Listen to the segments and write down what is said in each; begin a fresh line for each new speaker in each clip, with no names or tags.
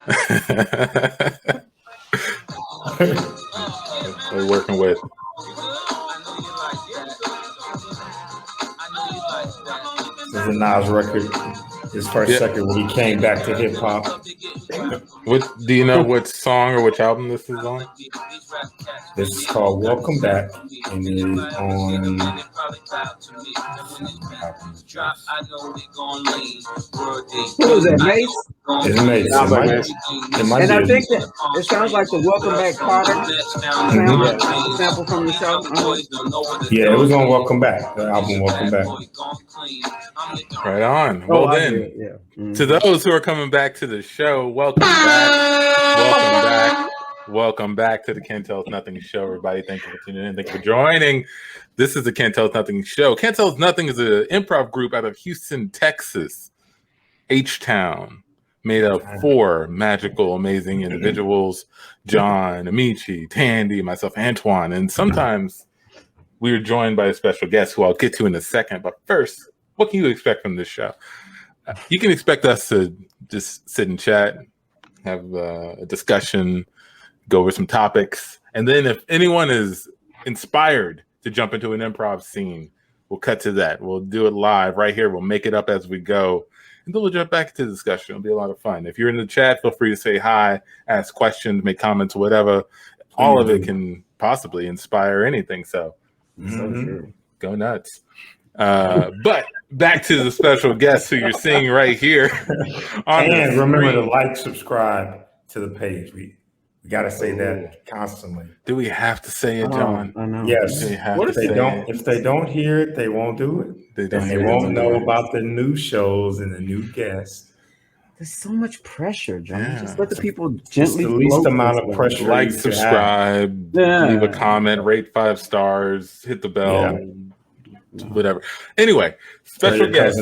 We're working with.
This is a Nas record. His first record when he came back to hip hop.
What do you know? What song or which album this is on?
This is called "Welcome Back," and it is on.
Who is that, Mace?
It's Mace.
And I think that it sounds like the "Welcome Back" product sample from the show.
Yeah, it was on "Welcome Back." The album "Welcome Back."
Right on. Well then, to those who are coming back to the show, welcome back. Welcome back to the Can't Tell Us Nothing show, everybody. Thank you for tuning in. Thank you for joining. This is the Can't Tell Us Nothing show. Can't Tell Us Nothing is an improv group out of Houston, Texas, H-Town, made of 4 magical, amazing individuals: John, Amici, Tandi, myself, Antoine. And sometimes we are joined by a special guest who I'll get to in a second. But first, what can you expect from this show? You can expect us to just sit and chat, have a discussion, go over some topics. And then if anyone is inspired to jump into an improv scene, we'll cut to that. We'll do it live right here. We'll make it up as we go. And then we'll jump back into the discussion. It'll be a lot of fun. If you're in the chat, feel free to say hi, ask questions, make comments, whatever. All of it can possibly inspire anything. So go nuts. But back to the special guest who you're seeing right here.
And remember to like, subscribe to the page. We got to say that constantly.
Do we have to say it, John?
I know. Yes. If they don't hear it, they won't do it. They won't know about the new shows and the new guests.
There's so much pressure, John. Just let the people gently.
It's the least amount of pressure.
Like, subscribe, leave a comment, rate 5 stars, hit the bell. Whatever. Anyway, special guest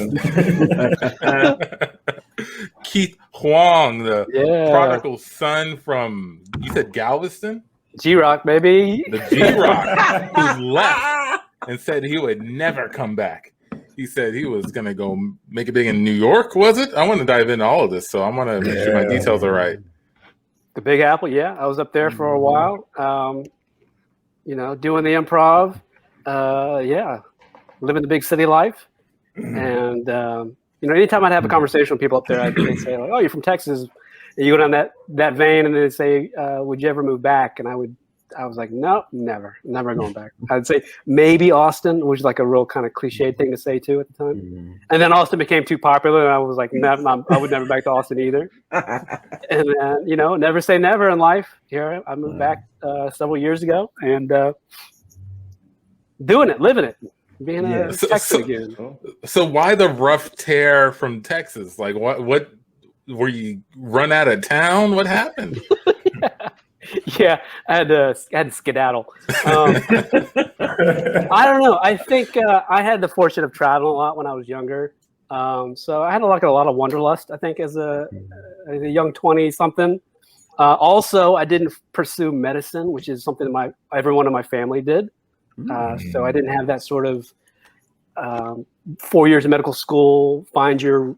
Keith Huang, the prodigal son from, you said Galveston?
G-Rock, baby.
The G-Rock who left and said he would never come back. He said he was going to go make it big in New York, was it? I want to dive into all of this, so I want to make sure my details are right.
The Big Apple, I was up there for a while, doing the improv. Living the big city life. And, anytime I'd have a conversation with people up there, I'd say, like, oh, you're from Texas. And you go down that vein and they'd say, would you ever move back? And I was like, no, never going back. I'd say maybe Austin, which is like a real kind of cliched thing to say too at the time. And then Austin became too popular and I was like, no, I would never back to Austin either. And then, never say never in life. Here, I moved back several years ago and doing it, living it. Being a Texan again.
So why the rough tear from Texas? Like what were you run out of town? What happened?
I had to skedaddle. I don't know. I think I had the fortune of traveling a lot when I was younger. So I had a lot of wanderlust, I think, as a young 20-something. Also, I didn't pursue medicine, which is something everyone in my family did. So I didn't have that sort of 4 years of medical school, find your,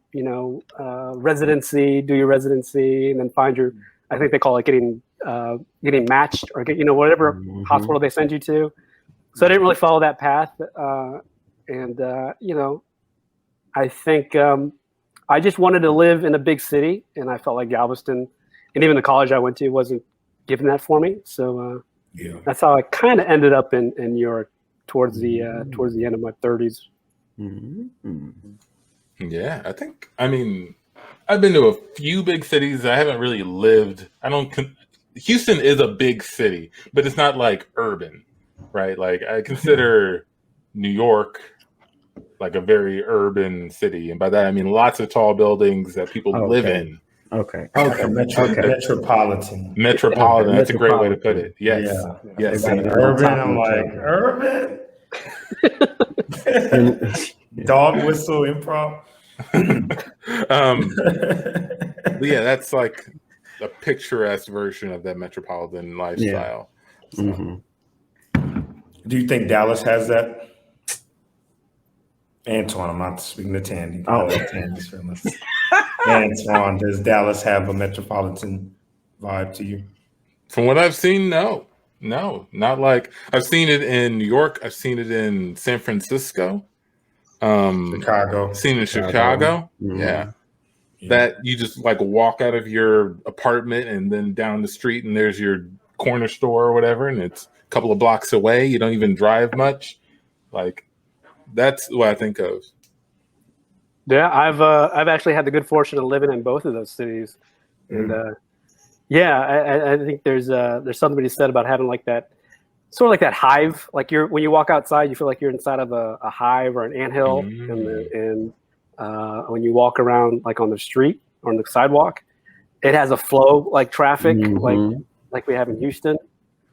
residency, do your residency, and then find your, I think they call it getting matched or whatever hospital they send you to. So I didn't really follow that path. I think I just wanted to live in a big city, and I felt like Galveston, and even the college I went to wasn't giving that for me. So that's how I kind of ended up in New York towards the end of my 30s.
Yeah, I've been to a few big cities. I haven't really lived. Houston is a big city, but it's not like urban, right? Like I consider New York like a very urban city, and by that I mean lots of tall buildings that people live in.
Metropolitan.
That's a great way to put it. Yes. Yes.
Urban. I'm like urban. Dog whistle improv.
That's like a picturesque version of that metropolitan lifestyle. So.
Do you think Dallas has that? Antoine, I'm not speaking to Tandi. Antoine, does Dallas have a metropolitan vibe to you?
From what I've seen, no, not like I've seen it in New York. I've seen it in San Francisco,
Chicago.
Seen it in Chicago. Mm-hmm. Yeah, that you just like walk out of your apartment and then down the street, and there's your corner store or whatever, and it's a couple of blocks away. You don't even drive much. Like that's what I think of.
Yeah, I've actually had the good fortune of living in both of those cities, and I think there's something to be said about having like that, sort of like that hive. Like when you walk outside, you feel like you're inside of a hive or an anthill, and when you walk around like on the street or on the sidewalk, it has a flow like traffic, like we have in Houston.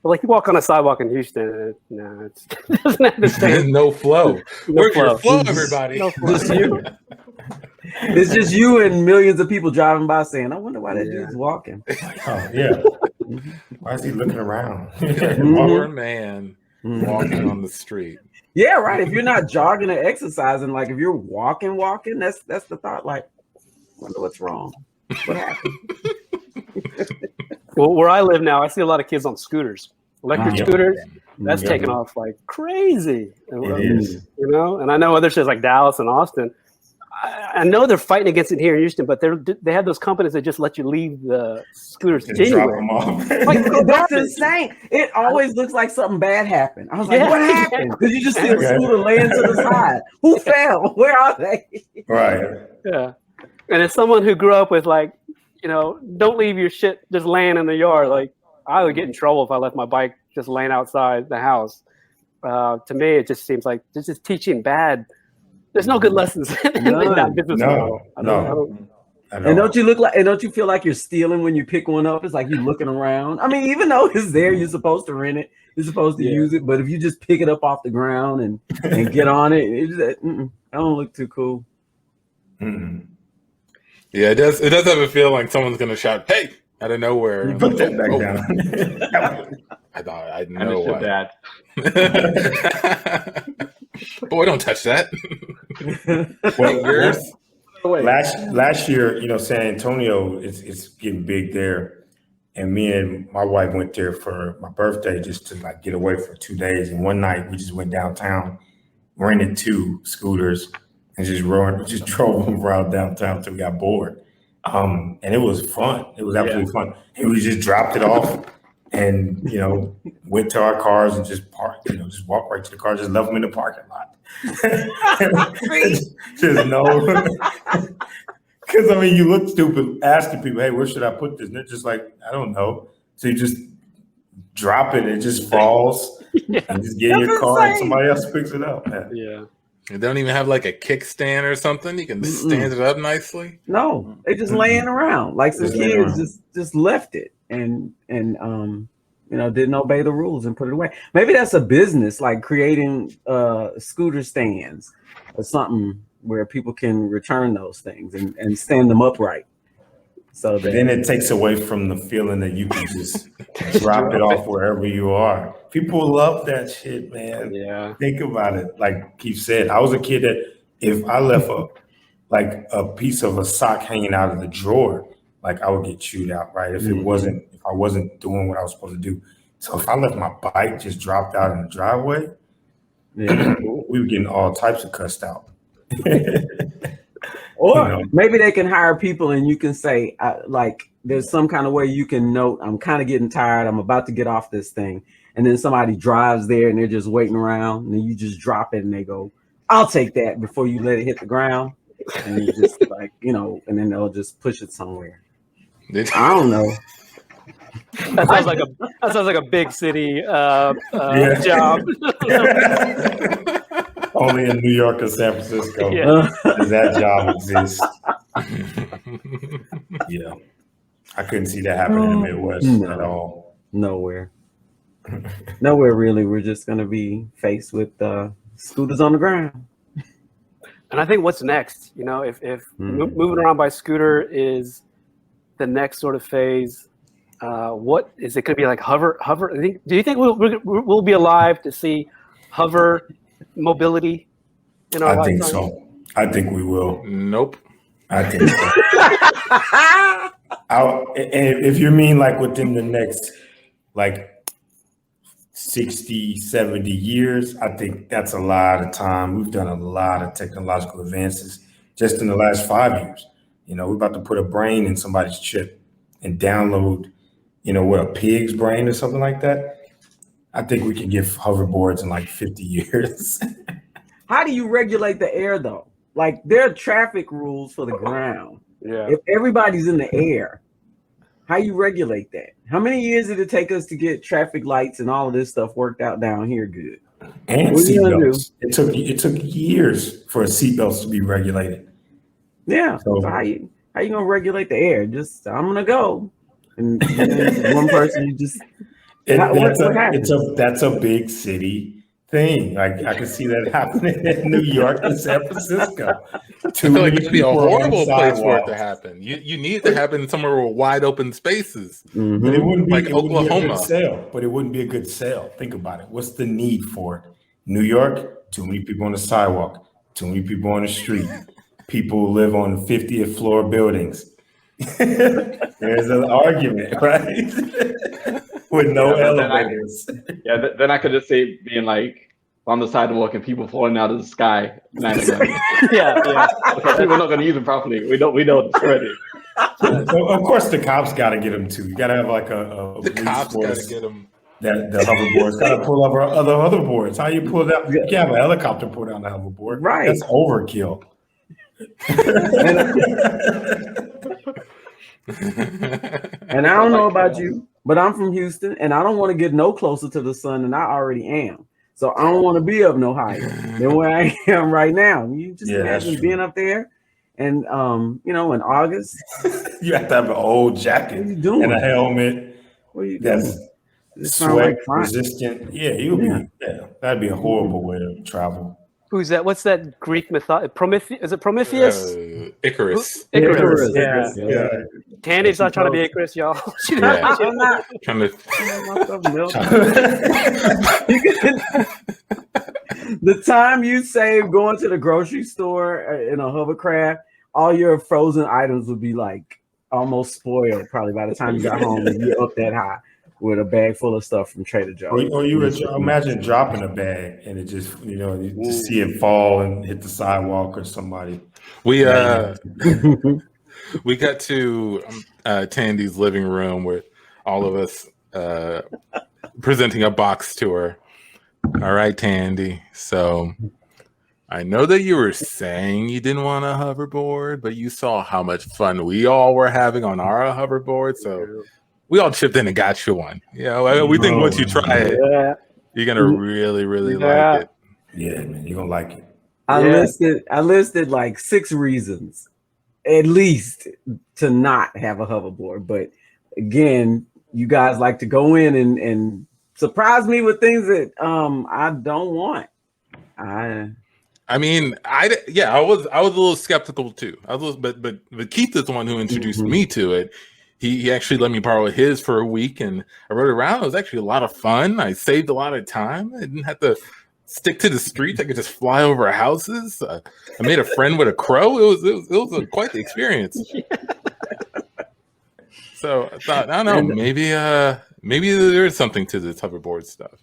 But like you walk on a sidewalk in Houston, it doesn't have the same.
No flow. Where's your flow, everybody?
No flow. Just you. It's just you and millions of people driving by saying, "I wonder why that dude's walking."
Oh yeah. Why is he looking around?
Poor man walking on the street.
Yeah, right. If you're not jogging or exercising, like if you're walking, that's the thought. Like, wonder what's wrong. What happened?
Well, where I live now, I see a lot of kids on scooters, electric scooters. That's taken off like crazy.
It is.
You know, and I know other cities like Dallas and Austin. I know they're fighting against it here in Houston, but they have those companies that just let you leave the scooters anywhere.
Like, that's insane. It always looks like something bad happened. I was like, what happened? Because you just see a scooter laying to the side. Who fell? Where are they?
Right.
Yeah. And as someone who grew up with like, you know, don't leave your shit just laying in the yard. Like I would get in trouble if I left my bike just laying outside the house. To me, it just seems like this is teaching bad. There's no good lessons in that business model.
No.
And don't you feel like you're stealing when you pick one up? It's like you're looking around. I mean, even though it's there, you're supposed to rent it. You're supposed to use it. But if you just pick it up off the ground and get on it, I don't look too cool.
Mm-hmm.
Yeah, it does have a feel like someone's gonna shout, "Hey!" out of nowhere.
Put that back down.
I thought I know what.
That.
Boy, don't touch that.
Last year, you know, San Antonio it's getting big there, and me and my wife went there for my birthday just to like get away for 2 days. And one night we just went downtown, rented 2 scooters, and just drove them around downtown till we got bored. And it was fun. It was absolutely fun. And we just dropped it off and, you know, went to our cars and just parked, you know, just walked right to the car, just left them in the parking lot. Just no. Because, I mean, you look stupid asking people, hey, where should I put this? And they're just like, I don't know. So you just drop it, it just falls, and just get in your car and somebody else picks it up.
Yeah.
They don't even have like a kickstand or something. You can stand it up nicely.
No, they just laying around. Like some kids just left it and you know, didn't obey the rules and put it away. Maybe that's a business, like creating scooter stands or something where people can return those things and stand them upright. So
then it takes away from the feeling that you can just drop it off wherever you are. People love that shit, man.
Yeah.
Think about it. Like Keith said, I was a kid that if I left a piece of a sock hanging out of the drawer, like I would get chewed out, right? If I wasn't doing what I was supposed to do. So if I left my bike just dropped out in the driveway, we were getting all types of cussed out.
Or maybe they can hire people and you can say, like, there's some kind of way you can note, I'm kind of getting tired. I'm about to get off this thing. And then somebody drives there and they're just waiting around. And then you just drop it and they go, I'll take that before you let it hit the ground. And you just like, you know, and then they'll just push it somewhere. I don't know.
That sounds like a big city job.
Only in New York or San Francisco does that job exist. Yeah. I couldn't see that happening in the Midwest at all.
Nowhere really. We're just going to be faced with scooters on the ground.
And I think what's next, you know, if moving around by scooter is the next sort of phase, what is it going to be like? Hover? Do you think we'll be alive to see hover mobility in our lifetime?
I think so. I think we will.
Nope.
I think so. And if you mean like within the next like 60, 70 years, I think that's a lot of time. We've done a lot of technological advances just in the last 5 years. You know, we're about to put a brain in somebody's chip and download, you know, what, a pig's brain or something like that. I think we can get hoverboards in like 50 years.
How do you regulate the air though? Like there are traffic rules for the ground.
Yeah.
If everybody's in the air, how you regulate that? How many years did it take us to get traffic lights and all of this stuff worked out down here good?
And seatbelts. It took years for seatbelts to be regulated.
Yeah. So how you gonna regulate the air? Just I'm gonna go, and one person you just.
That's a big city thing. Like I can see that happening in New York and San Francisco.
I feel like it would be a horrible place for it to happen. You need it to happen somewhere with wide open spaces.
Mm-hmm.
But it wouldn't be
like Oklahoma.
But it wouldn't be a good sale. Think about it. What's the need for it? New York, too many people on the sidewalk, too many people on the street. People live on 50th floor buildings. There's an argument, right? With no elevators.
Then I could just say being like on the sidewalk and people falling out of the sky.
Yeah.
We're not going to use them properly. We know it's already.
So of course the cops got to get them too. You got to have like
the cops got to get them.
That the hoverboards got to pull over other hoverboards. How you pull that? You can't have a helicopter pull down the hoverboard.
Right.
That's overkill.
And I don't know about you, but I'm from Houston, and I don't want to get no closer to the sun than I already am. So I don't want to be up no higher than where I am right now. You just imagine being up there, and you know, in August,
you have to have an old jacket and a helmet.
What are you
that's
doing?
sweat resistant. Yeah, that'd be a horrible way to travel.
Who's that? What's that Greek mythology? Is it Prometheus?
Icarus.
Icarus.
Yeah.
Tandy's not trying to be Icarus, y'all.
I'm not
trying to.
The time you save going to the grocery store in a hovercraft, all your frozen items would be like almost spoiled probably by the time you got home and you're up that high with a bag full of stuff from Trader Joe's.
Or you would imagine dropping a bag and it just, you know, you just see it fall and hit the sidewalk or somebody.
We we got to Tandy's living room with all of us presenting a box tour. All right, Tandy. So I know that you were saying you didn't want a hoverboard, but you saw how much fun we all were having on our hoverboard. So we all chipped in and got you one. You know, we think once you try it, you're gonna really, really like it.
Yeah, man, you're gonna like it.
I listed like 6 reasons, at least, to not have a hoverboard. But again, you guys like to go in and surprise me with things that I don't want. I
mean, I was a little skeptical too. But Keith is the one who introduced me to it. He actually let me borrow his for a week, and I rode around. It was actually a lot of fun. I saved a lot of time. I didn't have to stick to the streets. I could just fly over houses. I made a friend with a crow. It was quite the experience. So I thought, I don't know, maybe there is something to this hoverboard stuff.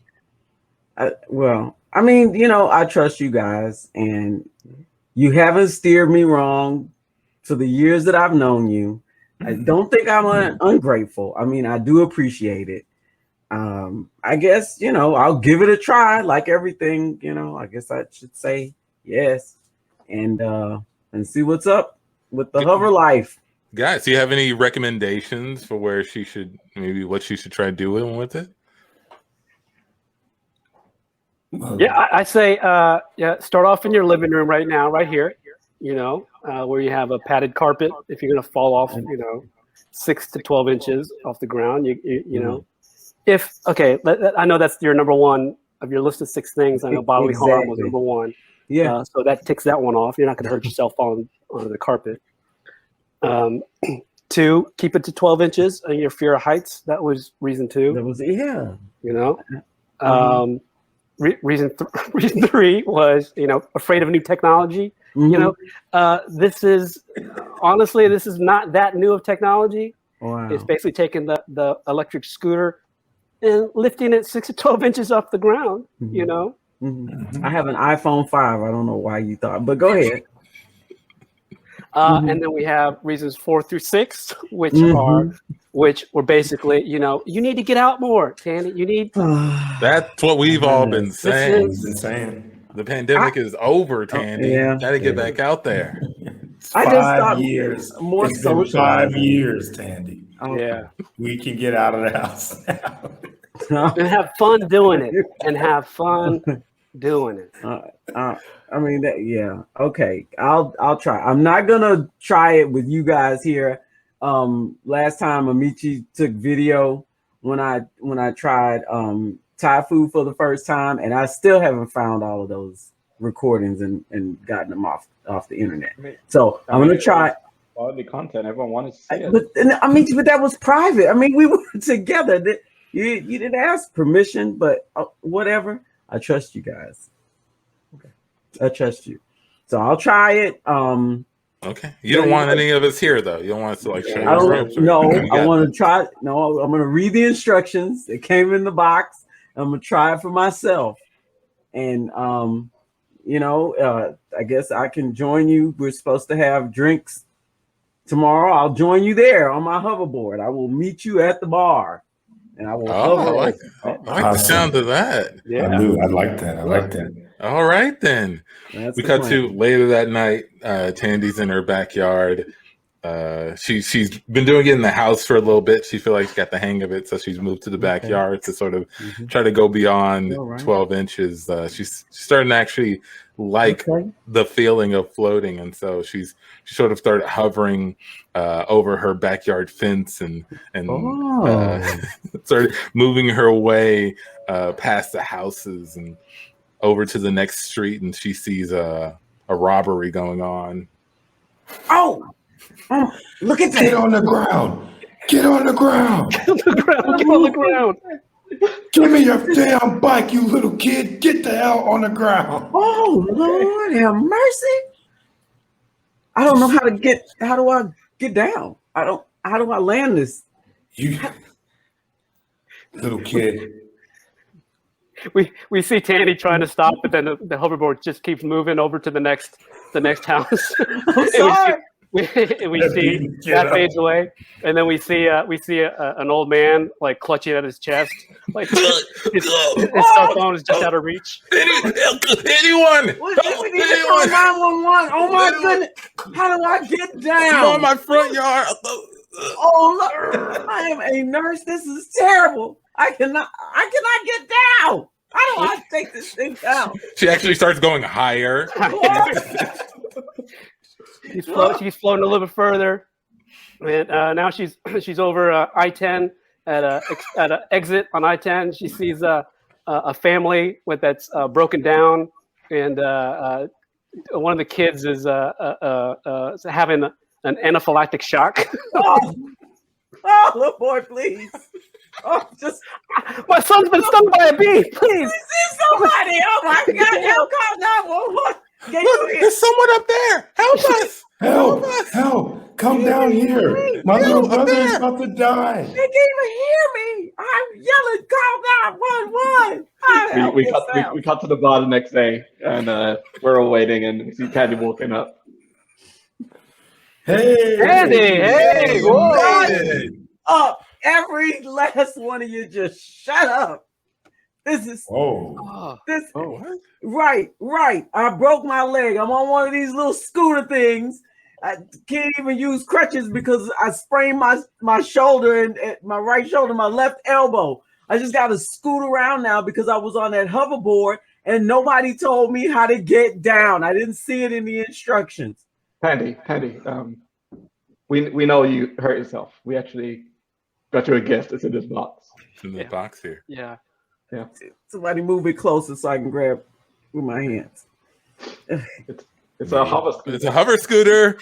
Well, I mean, you know, I trust you guys, and you haven't steered me wrong for the years that I've known you. I don't think I'm ungrateful. I mean, I do appreciate it. I guess, you know, I'll give it a try. Like everything, you know, I guess I should say yes and see what's up with the hover life.
Guys, do you have any recommendations for what she should try doing with it?
Yeah, I say, start off in your living room right now, right here, you know, where you have a padded carpet. If you're going to fall off, you know, 6 to 12 inches off the ground, you know, I know that's your number one of your list of 6 things. I know bodily harm was number 1.
Yeah.
So that ticks that one off. You're not going to hurt yourself falling onto the carpet. 2, keep it to 12 inches. Your fear of heights. That was reason 2.
That was, you
know, reason 3 was, you know, afraid of new technology. You know, this is honestly, this is not that new of technology.
Wow.
It's basically taking the electric scooter and lifting it 6 to 12 inches off the ground. You know.
I have an iPhone 5. I don't know why you thought, but go ahead.
And then we have reasons 4 through 6, which were basically, you know, you need to get out more, Tandi. You need.
That's what we've all been saying. The pandemic is over, Tandi.
Yeah.
Got to get back out there.
I just thought
5 years.
more
It's been
social.
5 years, Tandi.
Yeah.
We can get out of the house now.
And have fun doing it. And have fun doing it.
I mean, yeah. Okay. I'll try. I'm not gonna try it with you guys here. Last time Amici took video when I tried Thai food for the first time, and I still haven't found all of those recordings and gotten them off the internet. So I'm gonna try.
Quality content. Everyone wanted to see it.
But that was private. I mean, we were together. You didn't ask permission, but whatever. I trust you guys. Okay, I trust you. So I'll try it.
Okay. You don't want any of us here, though. You don't want us to like show you
I
the
don't,
ropes.
no, I want to try. No, I'm going to read the instructions. It came in the box. I'm going to try it for myself. And, you know, I guess I can join you. We're supposed to have drinks tomorrow. I'll join you there on my hoverboard. I will meet you at the bar. And I will
I like the sound of that.
Yeah. I like that. I like that.
All right, then.
That's
we
the
cut
plan.
to later that night. Tandi's in her backyard. She's been doing it in the house for a little bit. She feels like she got the hang of it, so she's moved to the backyard to sort of try to go beyond 12 inches. She's starting to actually like the feeling of floating, and so she sort of started hovering over her backyard fence and started moving her way past the houses and over to the next street, and she sees a robbery going on.
Oh, look at that.
Get on the ground. Get on the ground.
Get on the ground.
Give me your damn bike, you little kid. Get the hell on the ground.
Oh, Lord have mercy. I don't know how do I get down? How do I land this?
You little kid.
We see Tandi trying to stop, but then the hoverboard just keeps moving over to the next house.
I'm sorry.
we see that fades away, and then we see an old man like clutching at his chest, like his cell phone is just out of reach.
Anyone?
We need to call 911. Oh my goodness! How do I get down?
On my front yard.
Oh, look, I am a nurse. This is terrible. I cannot get down. How do I take this thing down?
She actually starts going higher.
She's floating a little bit further, and now she's over I-10 at an exit on I-10. She sees a family that's broken down, and one of the kids is having an anaphylactic shock.
Oh, Lord, please. Oh, just
my son's been stung by a bee. Please,
see somebody. Oh my God! Help! Call 911.
Look, there's someone up there. Help us!
Help! Come down here. My little brother is about to die.
They can't even hear me. I'm yelling, call 911.
We cut to the bar the next day, and we're all waiting, and we see Tandi walking up.
Hey,
Tandi! Hey,
Shut up! Every last one of you, just shut up. This is right. I broke my leg. I'm on one of these little scooter things. I can't even use crutches because I sprained my shoulder and my right shoulder, my left elbow. I just got to scoot around now because I was on that hoverboard and nobody told me how to get down. I didn't see it in the instructions.
Tandi, we know you hurt yourself. We actually got you a gift. It's in this box.
It's in the box here.
Yeah.
Somebody move it closer so I can grab with my hands.
It's a hover scooter.
It's a hover scooter.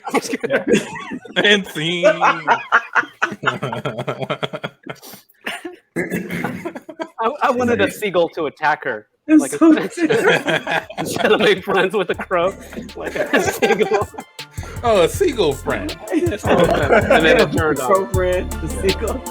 And scene.
I wanted a seagull to attack her Like instead of making friends with a crow, like a seagull.
Oh, a seagull friend.
And then it turned
the
off.
crow friend, the seagull.